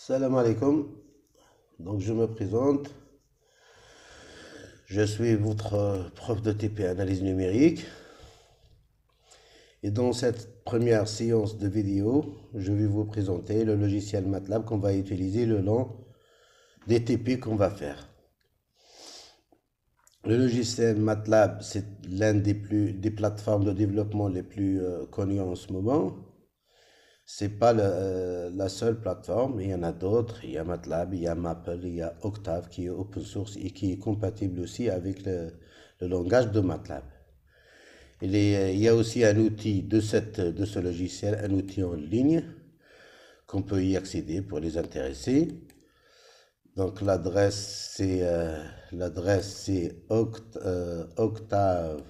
Salam alaikum. Donc je me présente. Je suis votre prof de TP analyse numérique. Et dans cette première séance de vidéo, je vais vous présenter le logiciel MATLAB qu'on va utiliser le long des TP qu'on va faire. Le logiciel MATLAB, c'est l'un des plateformes de développement les plus connues en ce moment. C'est pas la seule plateforme, il y en a d'autres. Il y a MATLAB, il y a Maple, il y a Octave qui est open source et qui est compatible aussi avec le langage de MATLAB. Il y a aussi un outil de ce logiciel, un outil en ligne qu'on peut y accéder pour les intéressés. Donc l'adresse c'est Octave.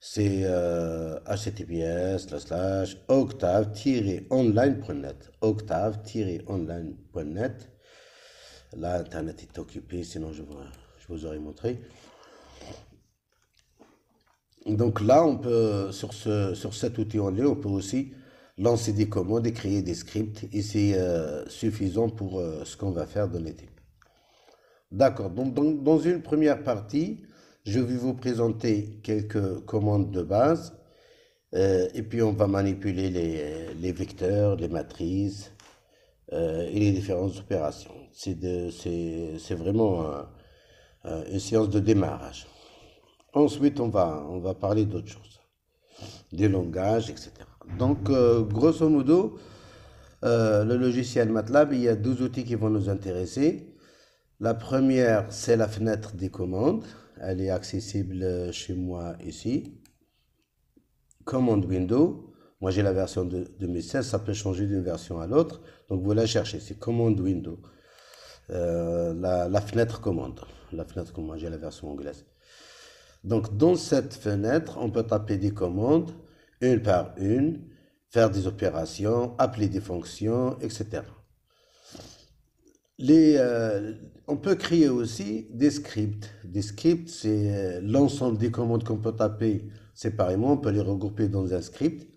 C'est https://octave-online.net. Octave-online.net. Là, Internet est occupé, sinon je vous aurais montré. Donc là, on peut, sur cet outil en ligne, on peut aussi lancer des commandes et créer des scripts. Et c'est suffisant pour ce qu'on va faire dans l'été. D'accord, donc dans une première partie, je vais vous présenter quelques commandes de base. Et puis on va manipuler les vecteurs, les matrices et les différentes opérations. C'est vraiment une séance de démarrage. Ensuite, on va parler d'autres choses, des langages, etc. Donc, grosso modo, le logiciel MATLAB, il y a deux outils qui vont nous intéresser. La première, c'est la fenêtre des commandes. Elle est accessible chez moi ici. Commande window. Moi, j'ai la version de 2016. Ça peut changer d'une version à l'autre. Donc, vous la cherchez. C'est commande window. La fenêtre commande. La fenêtre commande. J'ai la version anglaise. Donc, dans cette fenêtre, on peut taper des commandes, une par une, faire des opérations, appeler des fonctions, etc. On peut créer aussi des scripts. Des scripts, c'est l'ensemble des commandes qu'on peut taper séparément. On peut les regrouper dans un script.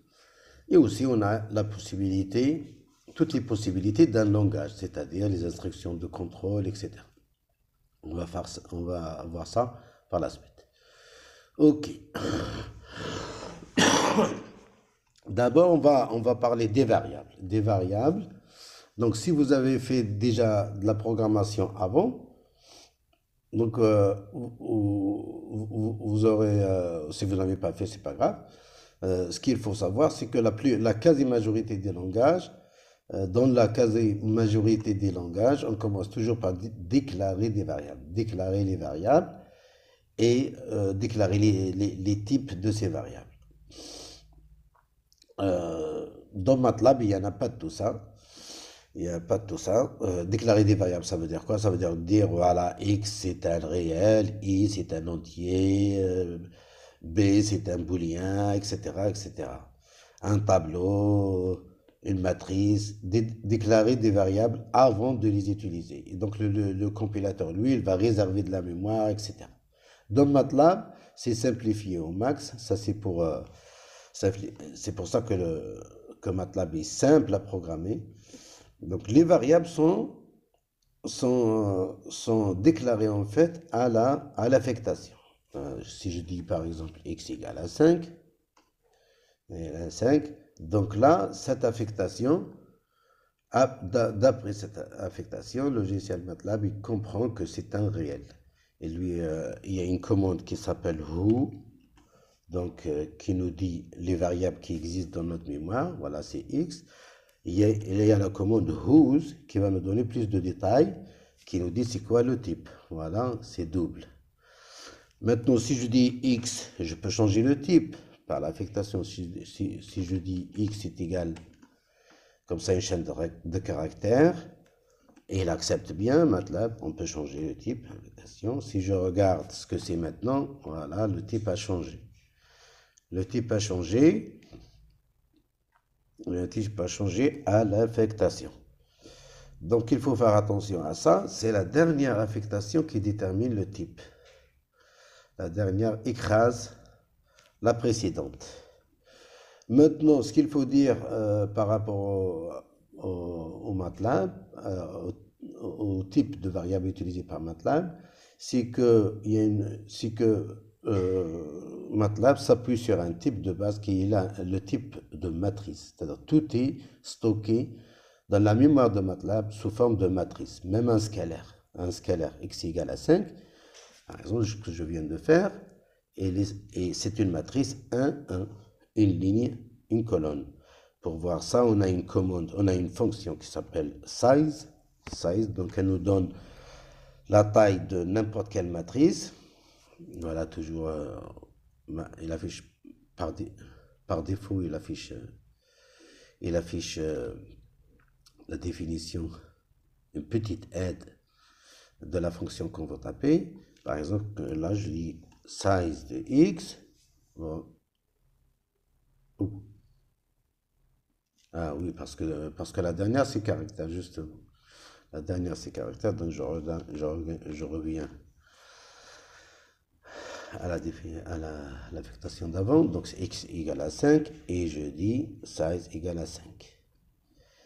Et aussi, on a la possibilité, toutes les possibilités d'un langage, c'est-à-dire les instructions de contrôle, etc. On va voir ça par la suite. Ok. D'abord, on va parler des variables. Des variables. Donc, si vous avez fait déjà de la programmation avant, donc vous aurez, si vous n'avez pas fait, c'est pas grave. Ce qu'il faut savoir, c'est que la quasi-majorité des langages, dans la quasi-majorité des langages, on commence toujours par déclarer des variables. Déclarer les variables et déclarer les types de ces variables. Dans MATLAB, il n'y en a pas de tout ça. Il n'y a pas de tout ça. Déclarer des variables, ça veut dire quoi? Ça veut dire, voilà, X c'est un réel, Y c'est un entier, B c'est un booléen, etc., etc. Un tableau, une matrice, déclarer des variables avant de les utiliser. Et donc le compilateur, lui, il va réserver de la mémoire, etc. Dans MATLAB, c'est simplifié au max. Ça, c'est pour ça que MATLAB est simple à programmer. Donc, les variables sont déclarées en fait à l'affectation. Si je dis par exemple x égale à 5, donc là, cette affectation, d'après cette affectation, le logiciel MATLAB il comprend que c'est un réel. Et lui, il y a une commande qui s'appelle who, donc qui nous dit les variables qui existent dans notre mémoire. Voilà, c'est x. Il y a la commande whose qui va nous donner plus de détails, qui nous dit c'est quoi le type. Voilà, c'est double. Maintenant, si je dis x, je peux changer le type par l'affectation. Si je dis x est égal, comme ça, une chaîne de caractères, et il accepte bien MATLAB, on peut changer le type. Si je regarde ce que c'est maintenant, voilà, le type a changé. Le type a changé. Le type a changé à l'affectation. Donc, il faut faire attention à ça. C'est la dernière affectation qui détermine le type. La dernière écrase la précédente. Maintenant, ce qu'il faut dire par rapport au MATLAB, au type de variable utilisé par MATLAB, c'est que, MATLAB s'appuie sur un type de base qui est le type de matrice. C'est-à-dire tout est stocké dans la mémoire de MATLAB sous forme de matrice, même un scalaire. Un scalaire x égale à 5, par exemple, ce que je viens de faire, et c'est une matrice 1, 1, une ligne, une colonne. Pour voir ça, on a une commande, on a une fonction qui s'appelle size, donc elle nous donne la taille de n'importe quelle matrice. Voilà, toujours, il affiche par défaut, il affiche la définition, une petite aide de la fonction qu'on va taper. Par exemple, là, je dis size de x. Bon. Ah oui, parce que la dernière, c'est caractère, justement. La dernière, c'est caractère, donc je reviens à l'affectation d'avant. Donc, c'est x égale à 5, et je dis size égale à 5.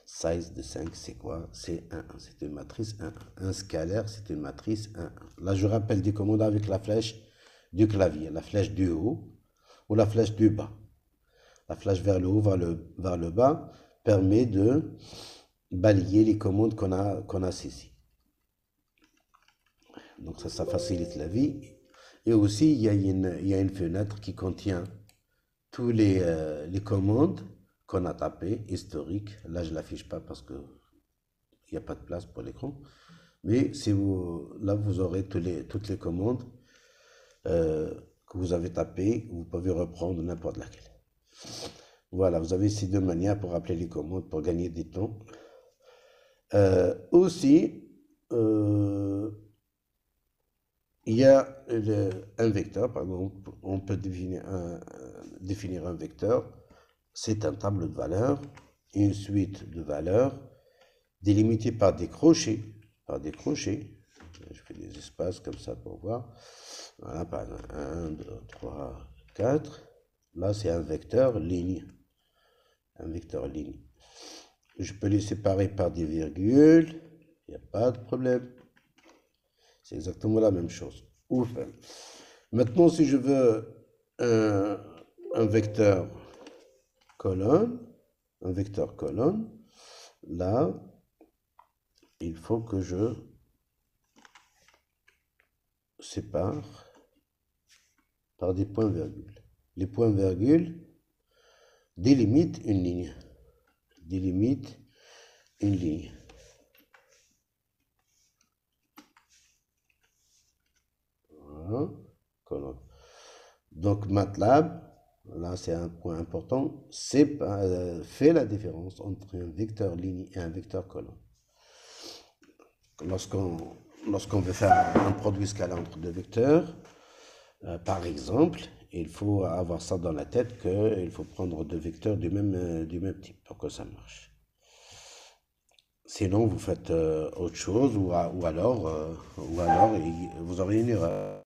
Size de 5, c'est quoi? C'est 1, 1. C'est une matrice 1, 1. Un scalaire, c'est une matrice 1, 1. Là, je rappelle des commandes avec la flèche du clavier, la flèche du haut ou la flèche du bas. La flèche vers le haut, vers le bas, permet de balayer les commandes qu'on a saisies. Donc ça facilite la vie. Et aussi, il y a une fenêtre qui contient tous les commandes qu'on a tapées, historiques. Là, je ne l'affiche pas parce qu'il n'y a pas de place pour l'écran. Mais là, vous aurez toutes les commandes que vous avez tapées. Vous pouvez reprendre n'importe laquelle. Voilà, vous avez ces deux manières pour appeler les commandes, pour gagner du temps. Aussi, il y a un vecteur, par exemple, on peut définir un vecteur. C'est un tableau de valeurs, une suite de valeurs délimitées par des crochets. Je fais des espaces comme ça pour voir. Voilà, par exemple, 1, 2, 3, 4. Là, c'est un vecteur ligne. Un vecteur ligne. Je peux les séparer par des virgules. Il n'y a pas de problème. C'est exactement la même chose. Ouf. Maintenant, si je veux un vecteur colonne, là, il faut que je sépare par des points-virgules. Les points-virgules délimitent une ligne. Voilà, colonne. Donc MATLAB, là c'est un point important, fait la différence entre un vecteur ligne et un vecteur colonne. Lorsqu'on veut faire un produit scalaire entre deux vecteurs, par exemple, il faut avoir ça dans la tête qu'il faut prendre deux vecteurs du même type pour que ça marche. Sinon, vous faites autre chose ou alors vous aurez une erreur.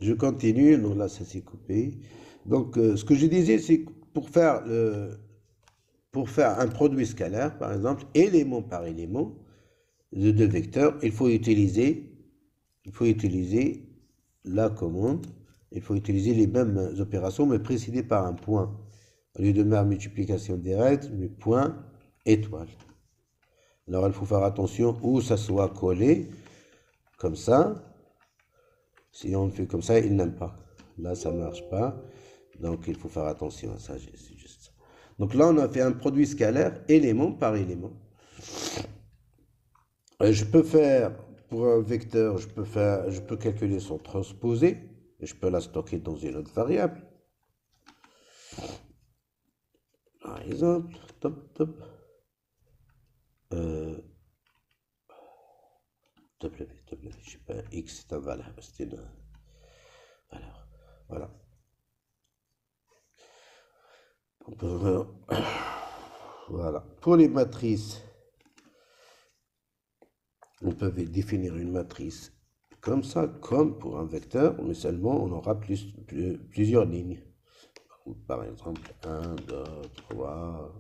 Je continue. Donc là, ça s'est coupé. Donc, ce que je disais, c'est que pour faire un produit scalaire, par exemple, élément par élément de deux vecteurs, il faut utiliser la commande. Il faut utiliser les mêmes opérations, mais précédées par un point. Au lieu de faire multiplication directe, mais point, étoile. Alors, il faut faire attention où ça soit collé, comme ça. Si on le fait comme ça, il n'aime pas. Là, ça ne marche pas. Donc, il faut faire attention à ça. C'est juste ça. Donc là, on a fait un produit scalaire, élément par élément. Je peux faire, pour un vecteur, je peux calculer son transposé. Et je peux la stocker dans une autre variable. Par exemple, top. W, je sais pas, X c'est un valeur, c'est une valeur. Voilà. Voilà. Pour les matrices, on peut définir une matrice comme ça, comme pour un vecteur, mais seulement on aura plusieurs lignes. Par exemple, 1, 2, 3,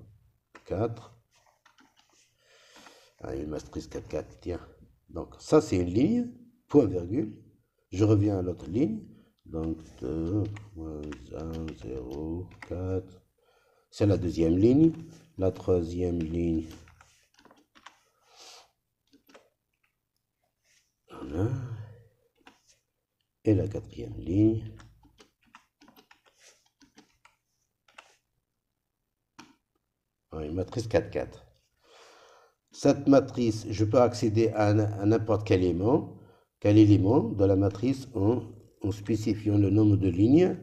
4. Une matrice 4, 4, tiens. Donc ça c'est une ligne, point virgule. Je reviens à l'autre ligne. Donc 2, 1, 0, 4. C'est la deuxième ligne. La troisième ligne. Voilà. Et la quatrième ligne. Une matrice 4, 4. Cette matrice, je peux accéder à n'importe quel élément de la matrice en spécifiant le nombre de lignes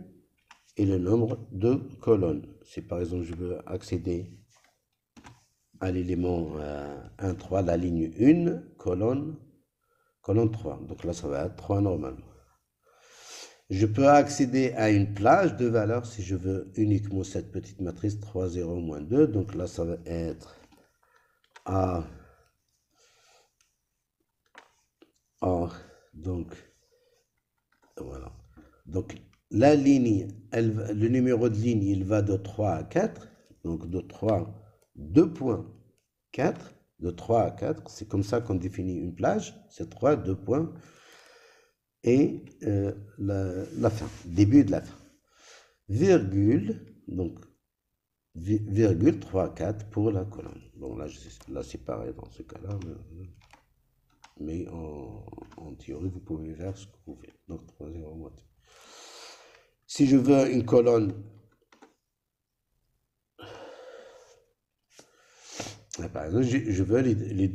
et le nombre de colonnes. Si par exemple je veux accéder à l'élément 1, 3, la ligne 1, colonne 3. Donc là, ça va être 3 normalement. Je peux accéder à une plage de valeurs si je veux uniquement cette petite matrice 3, 0, moins 2. Donc là, ça va être A. Donc, voilà. Donc, la ligne, le numéro de ligne, il va de 3 à 4. Donc, de 3, 2.4. De 3 à 4, c'est comme ça qu'on définit une plage. C'est 3, 2 points. Et la fin, début de la fin. Virgule, donc, virgule 3, 4 pour la colonne. Bon, là, c'est pareil dans ce cas-là. Mais en théorie, vous pouvez faire ce que vous voulez. Donc, 3, 0, moins 2. Si je veux une colonne, par exemple, je veux les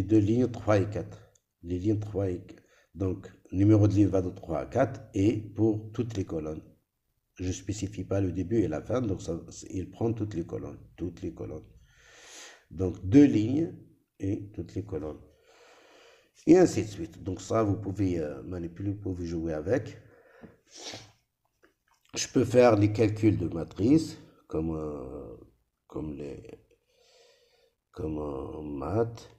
deux lignes 3 et 4. Les lignes 3 et 4. Donc, numéro de ligne va de 3 à 4 et pour toutes les colonnes. Je ne spécifie pas le début et la fin, donc il prend toutes les colonnes. Donc, deux lignes et toutes les colonnes. Et ainsi de suite. Donc ça, vous pouvez manipuler, vous pouvez jouer avec. Je peux faire les calculs de matrice, comme en maths.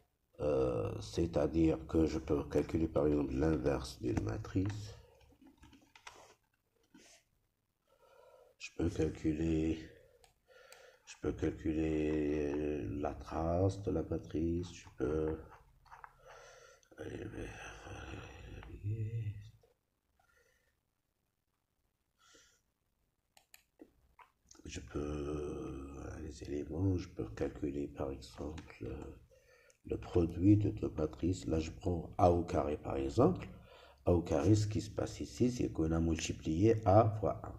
C'est-à-dire que je peux calculer par exemple l'inverse d'une matrice. Je peux calculer la trace de la matrice. Je peux les éléments, je peux calculer par exemple le produit de deux matrices. Là, je prends A au carré par exemple. A au carré, ce qui se passe ici, c'est qu'on a multiplié A fois 1.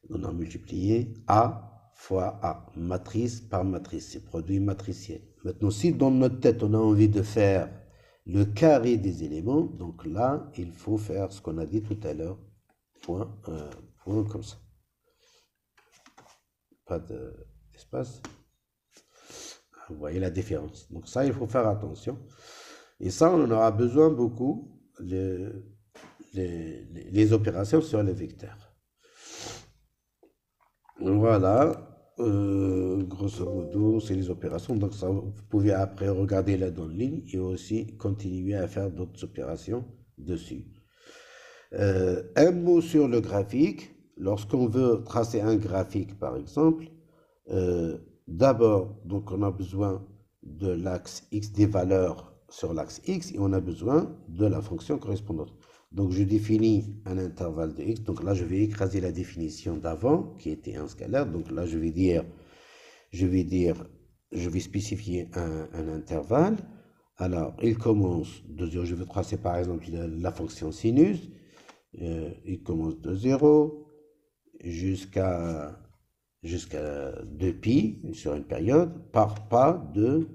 On a multiplié A fois A, matrice par matrice, c'est produit matriciel. Maintenant, si dans notre tête, on a envie de faire le carré des éléments, donc là, il faut faire ce qu'on a dit tout à l'heure, point comme ça. Pas d'espace. Vous voyez la différence. Donc ça, il faut faire attention. Et ça, on en aura besoin beaucoup, les opérations sur les vecteurs. Voilà, grosso modo, c'est les opérations. Donc ça, vous pouvez après regarder là dans la ligne et aussi continuer à faire d'autres opérations dessus. Un mot sur le graphique. Lorsqu'on veut tracer un graphique, par exemple, d'abord, donc on a besoin de l'axe X, des valeurs sur l'axe X, et on a besoin de la fonction correspondante. Donc je définis un intervalle de X. Donc là, je vais écraser la définition d'avant, qui était un scalaire. Donc là, je vais spécifier un intervalle. Alors, il commence de 0. Je vais tracer par exemple la fonction sinus. Il commence de 0 jusqu'à 2pi sur une période, par pas de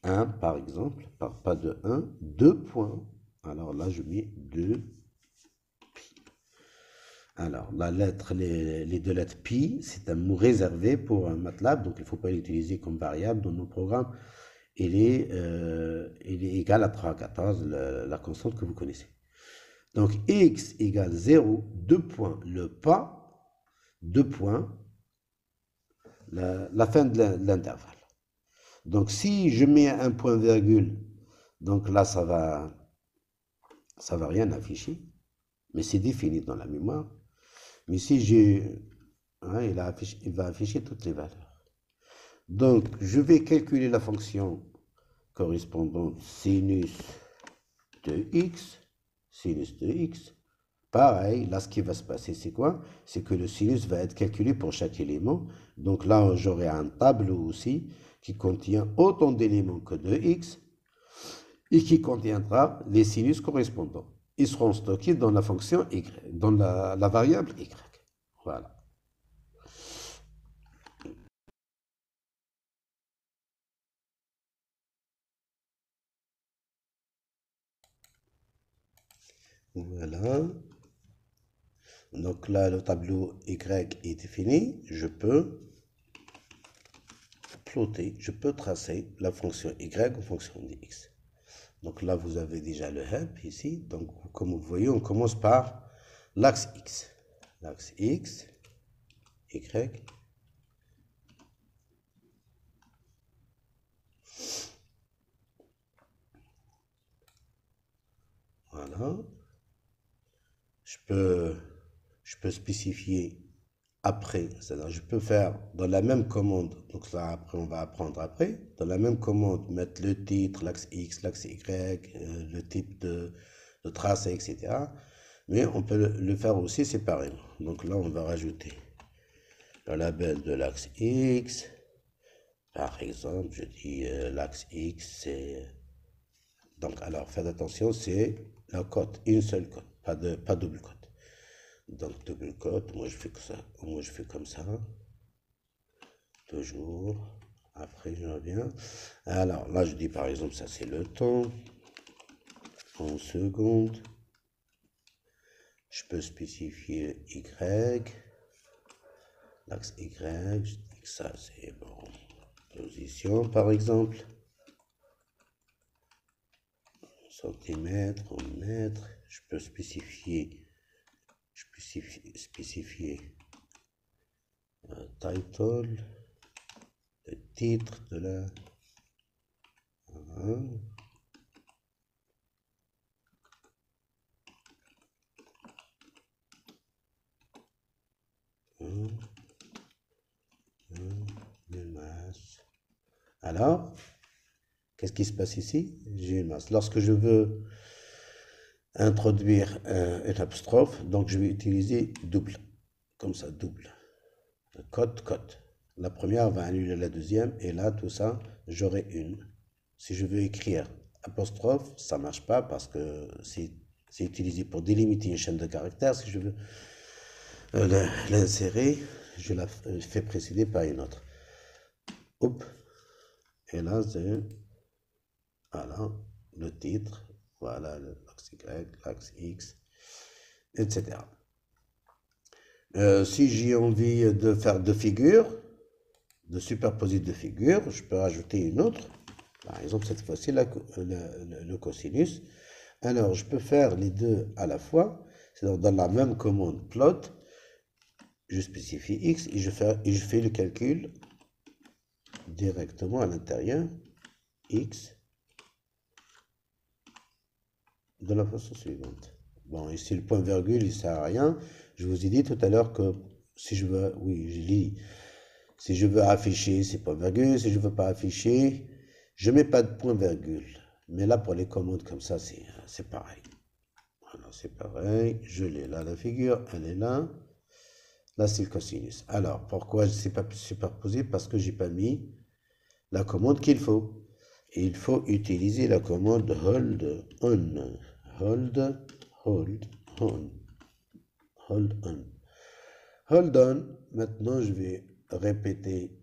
1 par exemple, par pas de 1, 2 points. Alors là, je mets 2. Alors, les deux lettres pi, c'est un mot réservé pour un MATLAB, donc il ne faut pas l'utiliser comme variable dans nos programmes. Il est égal à 3,14, la constante que vous connaissez. Donc, x égale 0, 2 points, le pas, 2 points, la fin de l'intervalle. Donc, si je mets un point virgule, donc là, ça va rien afficher, mais c'est défini dans la mémoire. Mais si j'ai, hein, il va afficher toutes les valeurs. Donc, je vais calculer la fonction correspondante sinus de x. Sinus de x. Pareil, là, ce qui va se passer, c'est quoi? C'est que le sinus va être calculé pour chaque élément. Donc là, j'aurai un tableau aussi qui contient autant d'éléments que de x et qui contiendra les sinus correspondants. Ils seront stockés dans la fonction y, dans la variable y. Voilà. Voilà. Donc là, le tableau y est défini. Je peux plotter, je peux tracer la fonction y en fonction de x. Donc là, vous avez déjà le help ici. Donc, comme vous voyez, on commence par l'axe x. L'axe x, y. Voilà. Je peux spécifier après, c'est-à-dire je peux faire dans la même commande, donc ça après on va apprendre après, dans la même commande mettre le titre, l'axe X, l'axe Y, le type de tracé, etc. Mais on peut le faire aussi séparément. Donc là on va rajouter le label de l'axe X. Par exemple, je dis l'axe X, c'est... Donc alors faites attention, c'est la cote, une seule cote, pas double cote. Donc double cote, moi je fais comme ça, toujours. Après je reviens. Alors là je dis par exemple ça c'est le temps en secondes. Je peux spécifier y, l'axe y. Je dis que ça c'est bon, position par exemple, centimètres, en mètres. Je peux spécifier title, le titre de la... Le masse. Alors, qu'est-ce qui se passe ici? J'ai une masse. Lorsque je veux introduire une apostrophe, donc je vais utiliser double, comme ça, double. Cote. La première va annuler la deuxième, et là, tout ça, j'aurai une. Si je veux écrire apostrophe, ça ne marche pas parce que c'est utilisé pour délimiter une chaîne de caractères. Si je veux l'insérer, je la fais précéder par une autre. Hop. Et là, c'est voilà, le titre, voilà, l'axe Y, l'axe X, etc. Si j'ai envie de faire deux figures, de superposer deux figures, je peux rajouter une autre. Par exemple, cette fois-ci, le cosinus. Alors, je peux faire les deux à la fois. C'est dans la même commande plot, je spécie x et je fais le calcul directement à l'intérieur x de la façon suivante. Bon, ici, le point virgule, il sert à rien. Je vous ai dit tout à l'heure que si je veux, oui, je lis, si je veux afficher, c'est point virgule. Si je veux pas afficher, je mets pas de point virgule. Mais là, pour les commandes comme ça, c'est pareil. Voilà, c'est pareil. Je l'ai là, la figure, elle est là. Là, c'est le cosinus. Alors, pourquoi je ne sais pas superposer? Parce que j'ai pas mis la commande qu'il faut. Et il faut utiliser la commande hold on. Hold, hold on. Hold on. Hold on. Maintenant, je vais répéter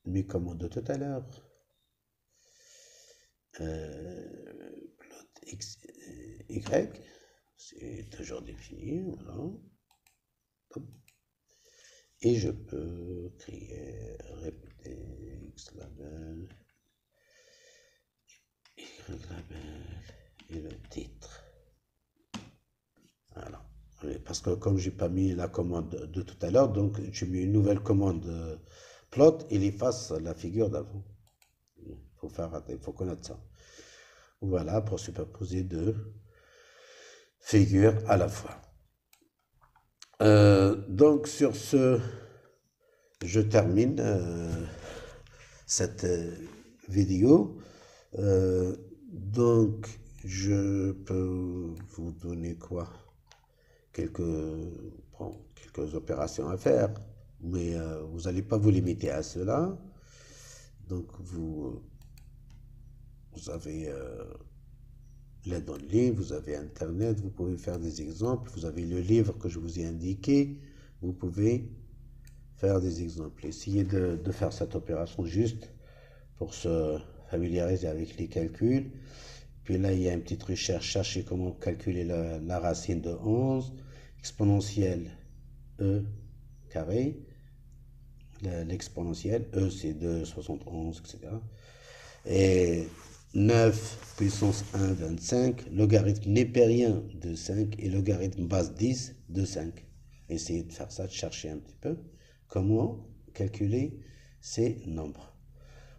mes commandes de tout à l'heure. Plot x, y, c'est toujours défini. Voilà. Et je peux créer, répéter x label, y label et le titre. Voilà. Parce que comme j'ai pas mis la commande de tout à l'heure, donc j'ai mis une nouvelle commande plot, il efface la figure d'avant. Il faut connaître ça. Voilà, pour superposer deux figures à la fois. Donc sur ce, je termine cette vidéo. Donc je peux vous donner quoi? Quelques opérations à faire, mais vous n'allez pas vous limiter à cela. Donc vous avez l'aide en ligne, vous avez Internet, vous pouvez faire des exemples, vous avez le livre que je vous ai indiqué, vous pouvez faire des exemples. Essayez de faire cette opération juste pour se familiariser avec les calculs. Puis là, il y a une petite recherche, chercher comment calculer la racine de 11, exponentielle E carré, l'exponentielle, E c'est 2,71, etc. Et 9 puissance 1, 25, logarithme népérien de 5 et logarithme base 10 de 5. Essayez de faire ça, de chercher un petit peu comment calculer ces nombres.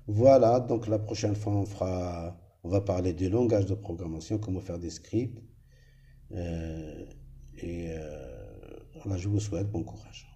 Voilà, donc la prochaine fois on va parler du langage de programmation, comment faire des scripts. Voilà, je vous souhaite bon courage.